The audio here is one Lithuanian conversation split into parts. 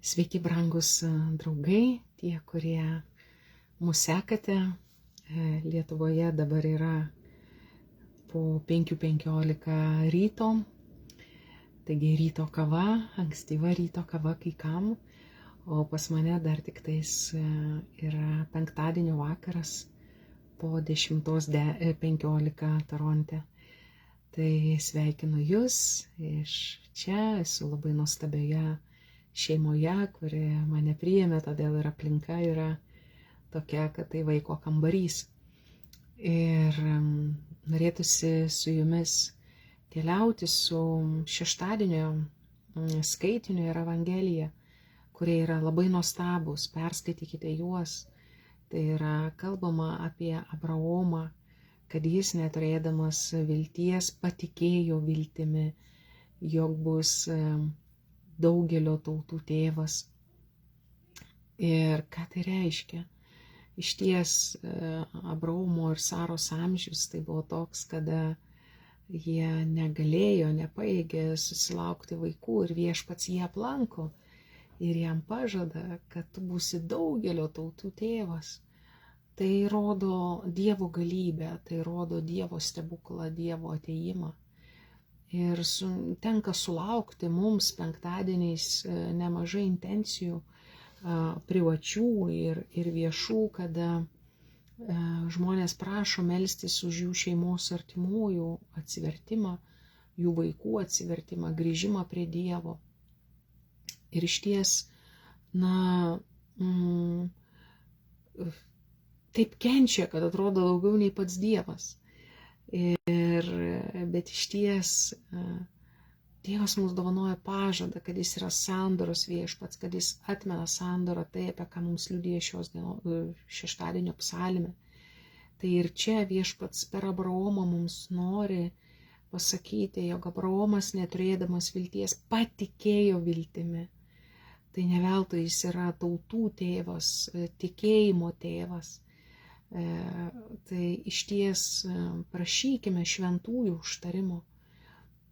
Sveiki, brangus draugai, tie, kurie mus sekate. Lietuvoje dabar yra po 5:15 ryto, taigi ryto kava, ankstyva ryto kava kai kam, o pas mane dar tik tais yra penktadienio vakaras po 10:15 Toronte. Tai sveikinu Jūs iš čia, esu labai nuostabioje šeimoje, kuri mane priėmė, todėl ir aplinka yra tokia, kad tai vaiko kambarys. Ir norėtųsi su Jumis keliauti su šeštadienio skaitiniu ir Evangelija, kurie yra labai nuostabus, perskaitykite juos. Tai yra kalbama apie Abraomą, kad jis neturėdamas vilties patikėjo viltimi, jog bus daugelio tautų tėvas. Ir ką tai reiškia? Išties Abraomo ir Saros amžius tai buvo toks, kada jie negalėjo, nepaėgė susilaukti vaikų ir Viešpats jį aplanko ir jam pažada, kad tu būsi daugelio tautų tėvas. Tai rodo Dievo galybę, tai rodo Dievo stebuklą, Dievo atėjimą. Ir tenka sulaukti mums penktadieniais nemažai intencijų privačių ir viešų, kada žmonės prašo melstis už jų šeimos artimųjų atsivertimą, jų vaikų atsivertimą, grįžimą prie Dievo. Ir išties, taip kenčia, kad atrodo daugiau nei pats Dievas. Bet išties Dievas mums dovanoja pažadą, kad jis yra sandoros viešpats, kad jis atmena sandorą, tai apie ką mums liudija šeštadienio psalmė. Tai ir čia viešpats per Abraomą mums nori pasakyti, jog Abraomas neturėdamas vilties patikėjo viltimi. Tai ne veltui jis yra tautų tėvas, tikėjimo tėvas. Tai išties prašykime šventųjų užtarimo,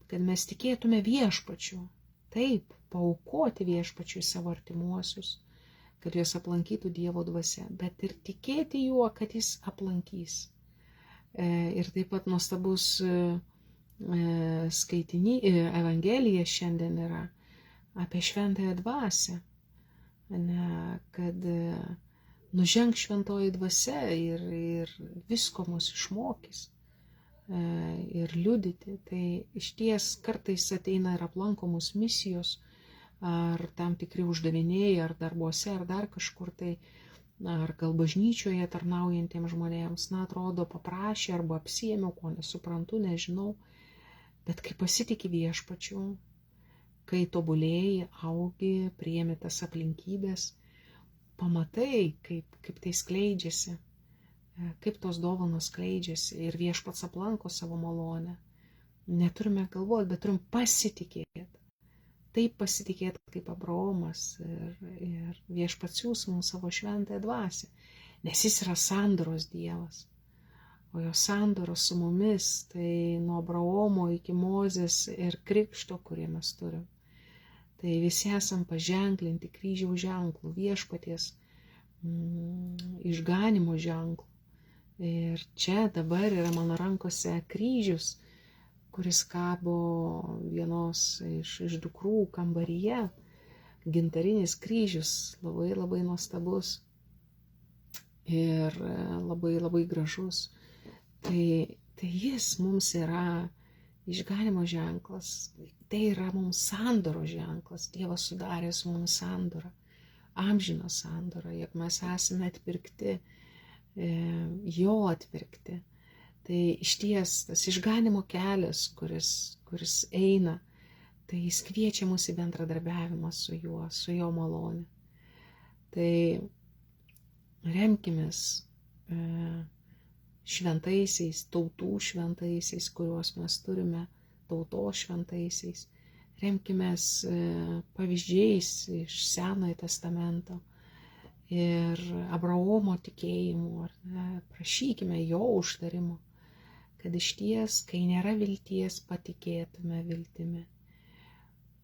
kad mes tikėtume viešpačiu, taip, paaukoti viešpačiui savo artimuosius, kad juos aplankytų Dievo dvasia, bet ir tikėti juo, kad jis aplankys. Ir taip pat nuostabus Evangelija šiandien yra apie šventąją dvasią, kad nuženk šventoji dvasia ir visko mus išmokys ir liudyti. Tai išties kartais ateina ir aplanko mus misijos, ar tam tikri uždaviniai, ar darbuose, ar dar kažkur tai, ar gal bažnyčioje tarnaujantiems žmonėms, atrodo paprašė arba apsiėmiau, ko nesuprantu, nežinau, bet kai pasitiki viešpačiu, kai tobulėjai, augi, priemi tas aplinkybės, pamatai, kaip tai skleidžiasi, kaip tos dovanos skleidžiasi ir viešpats aplanko savo malonę. Neturime galvoti, bet turim pasitikėti. Taip pasitikėti kaip Abraomas ir viešpats siųs mums savo šventąją dvasią, nes jis yra sandoros Dievas. O jo sandoros su mumis, tai nuo Abraomo iki Mozės ir krikšto, kurį mes turim. Tai visi esam paženklinti kryžiaus ženklų, viešpaties išganimo ženklų. Ir čia dabar yra mano rankose kryžius, kuris kabo vienos iš dukrų kambaryje, gintarinis kryžius, labai labai nuostabus ir labai labai gražus. Tai jis mums yra išganimo ženklas, tai yra mums sandoro ženklas. Dievas sudarė su mums sandorą, amžiną sandorą, jog mes esame atpirkti, jo atpirkti. Tai išties tas išganimo kelias, kuris eina, tai jis kviečia mus į bendradarbiavimą su juo, su jo malone. Tai remkimės šventaisiais, tautų šventaisiais, kuriuos mes turime, tautos šventaisiais. Remkimės pavyzdžiais iš Senojo testamento ir Abraomo tikėjimu, prašykime jo užtarimo, kad išties, kai nėra vilties, patikėtume viltimi.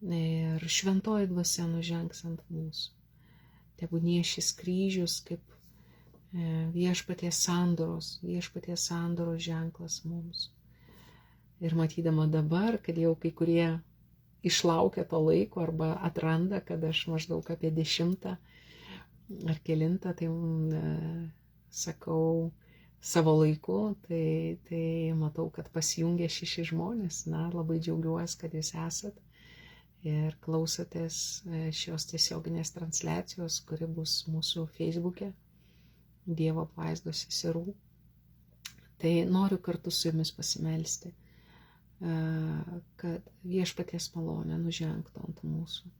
ir šventoji dvasia nužengs ant mūsų. Tebūnie šis kryžius kaip viešpaties sandoros ženklas mums. Ir matydama dabar, kad jau kai kurie išlaukia to laiko arba atranda, kad aš maždaug apie 10 ar 9, tai sakau savo laiku, tai matau, kad pasijungia 6 žmonės. Na, labai džiaugiuosi, kad jūs esat ir klausotės šios tiesioginės transliacijos, kuri bus mūsų Facebook'e, Dievo apvaizdos seserų. Tai noriu kartu su jumis pasimelsti, kad viešpaties malonė nužengtų ant mūsų.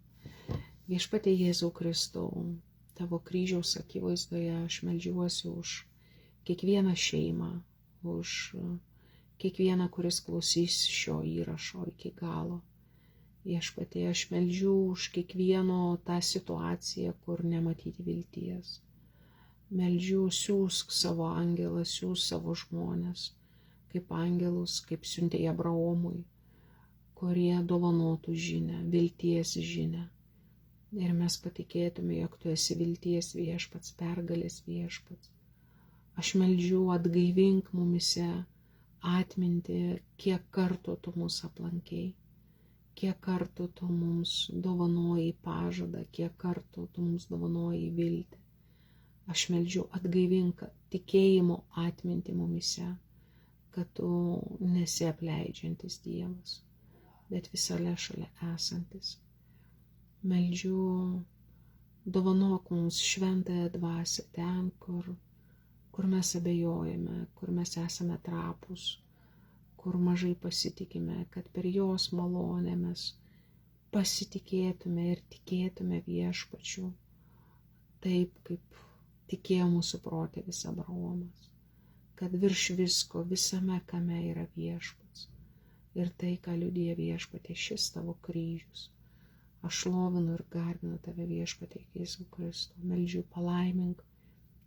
Viešpatie Jėzau Kristau, tavo kryžiaus akivaizdoje aš meldžiuosi už kiekvieną šeimą, už kiekvieną, kuris klausys šio įrašo iki galo. Viešpatie, aš meldžiu už kiekvieno tą situaciją, kur nematyti vilties. Meldžiu, siūsk savo angelą, siūsk savo žmonės, kaip angelus, kaip siuntė Abraomui, kurie dovanotų žinią, vilties žinią. Ir mes patikėtume, jog tu esi vilties viešpats, pergalės viešpats. Aš meldžiu, atgaivink mumise atminti, kiek kartų tu mus aplankei, kiek kartų tu mums dovanoji pažadą, kiek kartų tu mums dovanoji viltį. Aš meldžiu, atgaivink tikėjimo atminti mumise, kad tu nesi apleidžiantis Dievas, bet visale šalia esantis. Meldžiu, dovanok mums šventąją dvasią ten, kur mes abejojame, kur mes esame trapūs, kur mažai pasitikime, kad per jos malonę mes pasitikėtume ir tikėtume viešpačiu, taip kaip tikėjo mūsų protėvis Abraomas, kad virš visko visame kame yra viešpats. Ir tai, ką liudija viešpatie šis tavo kryžius. Aš šlovinu ir garbinu tave viešpatie Jėzų Kristų. Meldžiu, palaimink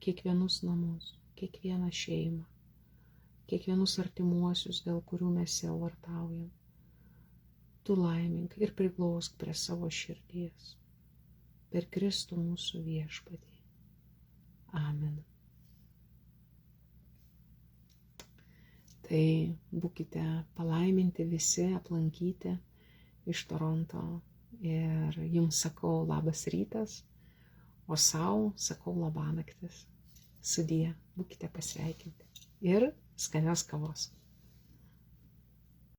kiekvienus namus, kiekvieną šeimą, kiekvienus artimuosius, dėl kurių mes sielvartaujam. Tu laimink ir priglausk prie savo širdies. Per Kristų mūsų viešpatį. Amen. Tai būkite palaiminti visi, aplankyti iš Toronto. Ir jums sakau labas rytas, o sau sakau labanaktis. Sudie, būkite pasveikinti. Ir skanios kavos.